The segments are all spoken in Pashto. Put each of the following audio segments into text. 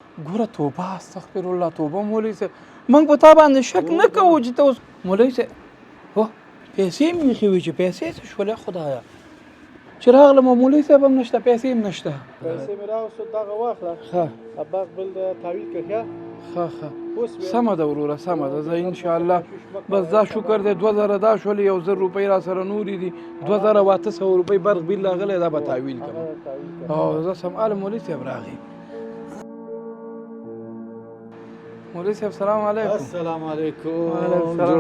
ګوره توبه استغفر الله توبه مولوي صاحب موږ په تا باندې شک نه کوو چې ته اوس مولوي صاحب هو پیسې مې ایښې وي چې پیسې څه شولې خدایه چې راغلم مولوي صاحب هم نشته پیسې هم نشته پیسې مې راوستو دغه واخله ښه باغ بل د تعویل کړه ښه سمه ده وروره سمه ده زه انشاءالله بس دا شکر دی 2000 دا شولې 1000 روپۍ را سره نورې دي 2800 روپۍ برق بیل راغلی دا به تعویل کړم او زه سمعاله مولوي صاحب راغی مولوي صاحب سلام علیکم السلام علیکم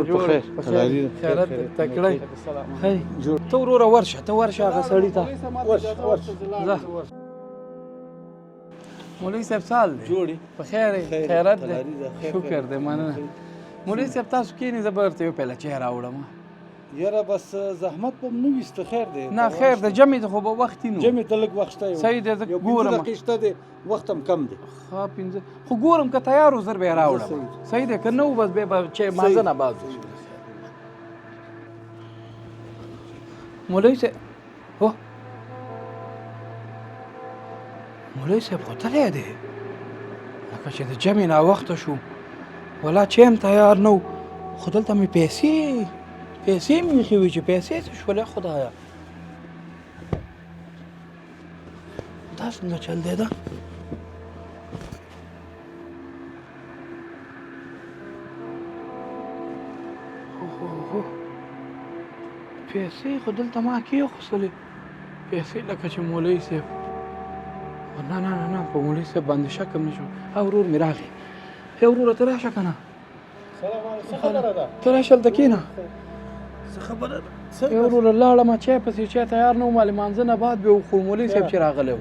جوړ په خیر خیرت تکړی هی ته وروره ورشه ته ورشه هغه سړي ته مولوي صاحب سال دی جوړې په خیر خیرت دی شکر دی مننه مولوي صاحب تاسو کښېنئ زه به درته یو پیاله چای راوړم یاره بس زحمت به نه ویسته خیر دی نه خیر دی جمع ته خو به وخت نو جمع ته لږ وخت شته صحیح دی زه ګورم دقیقې شته دی وخت هم کم دی ښه پنځه خو ګورم که تیار و زر به یې راوړم صحیح دی که نه و بس بیا به چای مازه نه باز مولوي صاحب هو مولوي صاحب خو تلی دی لکه چې د جمع ناوخته شو ولا چای هم تیار نه و خو دلته مې پیسې مې ایښې وي چې پیسې څه شولې خدایه دا څنګه چل دی ده پیسې خو دلته ما کېښوسلې پیسې لکه چې مولوي صاحب نه په مولوي صاحب باندې شک هم نه شو او ورور مې راغی ای وروره ته راشه که نه سلام علیکم څه خبره ده ته راشه هلته کښېنه څه خبره ده ای وروره لاړم چای پسې چای تیار نه و مالې مانځه نه بعد بیا خو مولوي صاحب چې راغلی و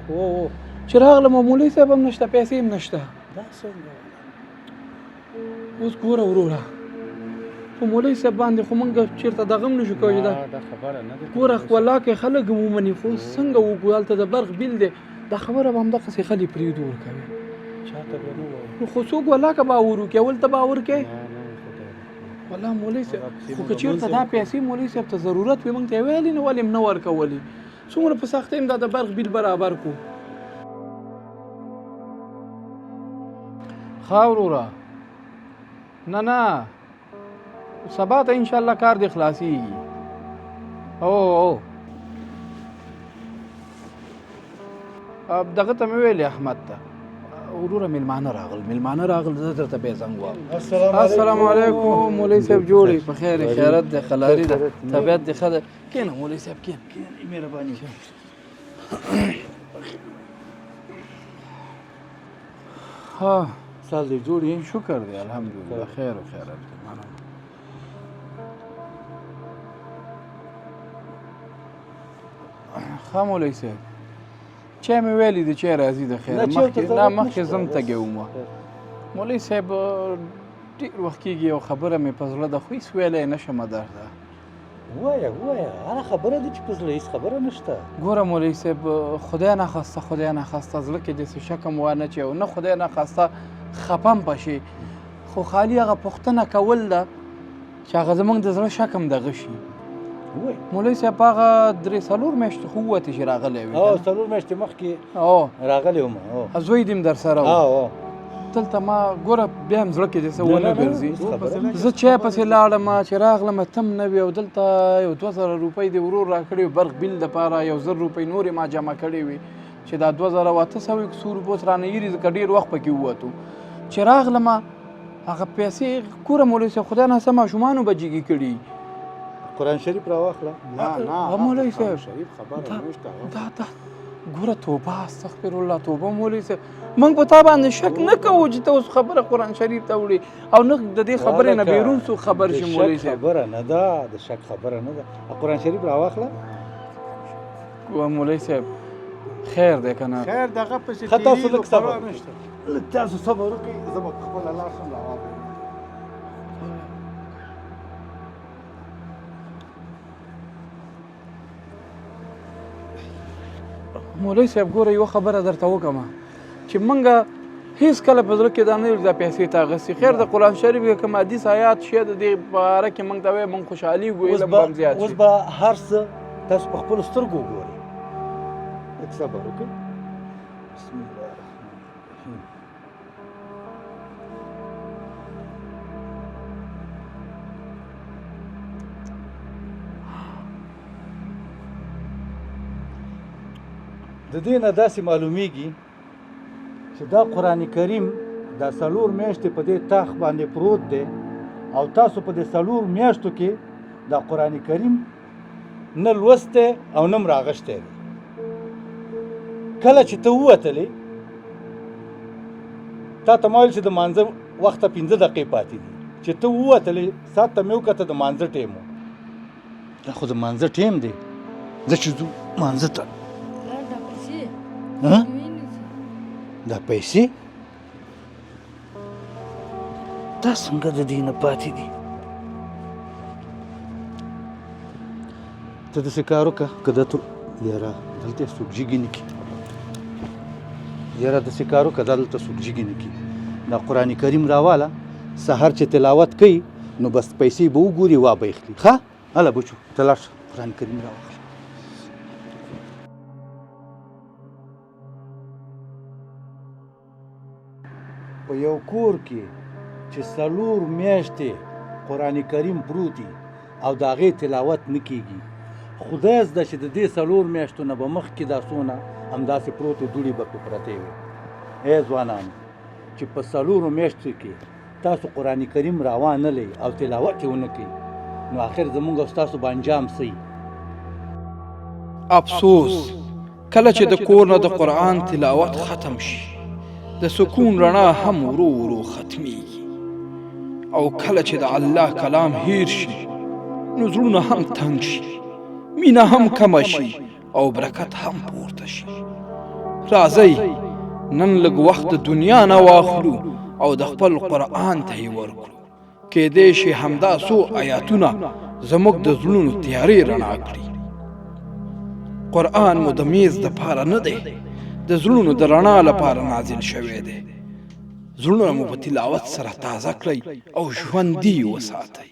چې راغلم مولوي صاحب هم نشته پیسې هم نشته دا څنګه اوس ګوره وروره په مولوي صاحب باندې خو موږ چېرته دغه هم نشو کولی دا خبره نه ده ګوره والله کې خلک هم ومني خو څنګه وکړو هلته د برق بیل دی دا خبره به همدغسې خلي پرېږدو ورکوي چاته به نه وایي نو خو څوک والله که باور وکړي اول ته باور کوې والله مولوي صاحب خو که چېرته دا پیسې مولوي صاحب ته ضرورت وي موږ ته یې ویلې نه ولې هم نه ورکولې څومره په سختۍ هم دا د برق بیل برابر کړو ښه وروره نه سبا ته انشاءالله کار دې خلاصېږي او دغه ته مې ویلې احمد ته وروره میلمانه راغل زه درته بیا زنګ ووایم السلام علیکم مولوي صاحب جوړې په خیر خیرت دی خلاري ده طبیعت دې ښه ده کښېنه مولوي صاحب کښېنه مهرباني ها سال دې جوړ یې شکر دی الحمدلله خیر و خیرت دی ښه مولوي صاحب چای مې ویلی دی چای راځي د خیره مخکې زم تږی وم مولوي صاحب ډېر وخت کېږي یو خبره مې په زړه ده خو هېڅ ویلی نه شمه درته وایه هغه خبره ده چې په زړه هېڅ خبره نشته ګوره مولوي صاحب خدای نخواسته زړه کې داسې شک هم وانه چې او نه خدای نخواسته خفه هم پشي خو خالي هغه پوښتنه کول ده چې هغه زموږ د زړه شک هم دغه شي مولوي صاحب هغه 3-4 میاشتې خو ووتې چې راغلی وي 4 میاشتې مخکې راغلی وم زوی دې هم در سره و دلته ما ګوره بیا هم زړه کې داسې ونه ګرځي زه چای پسې لاړم چې راغلم ته هم نه وي او دلته یو 2000 روپۍ دې ورور راکړې وي برق بیل دپاره 1000 روپۍ نورې ما جمع کړې وي چې دا 2800 روپۍ اوس رانه ایري ځکه ډېر وخت پکې ووتو چې راغلم هغه پیسې ګوره مولوي صاحب خدای ناسه ماشومانو به جګې کړي قرآن شریف راواخله نه مولوي صاحب دا ګوره توبه استغفر الله توبه مولوي صاحب موږ په تا باندې شک نه کوو چې ته اوس خبره قرآن شریف ته وړې او نه د دې خبرې نه بیرون څوک خبر شي مولوي صاحب خبره نه ده د شک خبره نه ده قرآن شریف راواخله مولوي صاحب خیر دی که نه خیر دغه پسې تاسو لږ صبر وکړئ زه به خپله لاړ شم راواخلم مولوي صاحب ګوره یوه خبره درته وکړم چې موږ هیڅ کله په زړه کې دا نه وي دا پیسې ته اخیستې خیر د قرآن شریف کې کوم حدیث آیات شی د دې په اړه کې موږ ته وایي موږ خوشحالېږو علم به هم زیات شي اوس به هر څه تاسو په خپلو سترګو وګورئ لږ صبر وکړئ بسم الله الرحمن الرحیم د دې نه داسې معلومیږي چې دا قرآن کریم دا 4 میاشتې په دې تاخ باندې پروت دی او تاسو په دې 4 میاشتو کې دا قرآن کریم نه لوستی او نه راغشتی دی کله چې ته ووتلې تا ته ما ویل چې د مانځه وخته 15 دقیقې پاتې دي چې ته ووتلې ساعت ته مې وکته د مانځه ټیم و دا خو د مانځه ټیم دی زه چې ځو مانځه ته دا پیسې دا څنګه د دې نه پاتې دي ته داسې کار وکړه که دا تر یاره دلته څوک جګې نه کړي یاره داسې کار وکړه دا دلته څوک جګې نه کړي دا قرآن کریم راواله سهار چې تلاوت کوي نو بس پیسې به وګوري وا به یې خلي ښه هله بچو ته لاړ شه قرآن کریم راواخله په یو کور کې چې 4 میاشتې قرآن کریم پروت دي او د هغې تلاوت نه کېږي خدای زده چې د دې 4 میاشتو نه به مخکې دا څونه همداسې پروتې دوړې به پرې پرتې وي ای ځوانانو چې په 4 میاشتو کې تاسو قرآن کریم راوانه لئ او تلاوت یې ونه کوي نو آخر زمونږ او ستاسو به انجام څه افسوس کله چې د کور نه د قرآن تلاوت ختم شي د سکون رڼا هم ورو ورو ختمیږي او کله چې د الله کلام هیر شي نو زړونه هم تنګ شي مینه هم کمه شي او برکت هم پورته شي راځئ نن لږ وخت د دنیا نه واخلو او د خپل قرآن ته یې ورکړو کیدای شي همدا څو آیاتونه زموږ د زړونو تیارې رڼا کړي قرآن مو د میز دپاره نه دی د زړونو د رڼا لپاره نازل شوی دی زړونه مو په تلاوت سره تازه کړئ او ژوندي وساتئ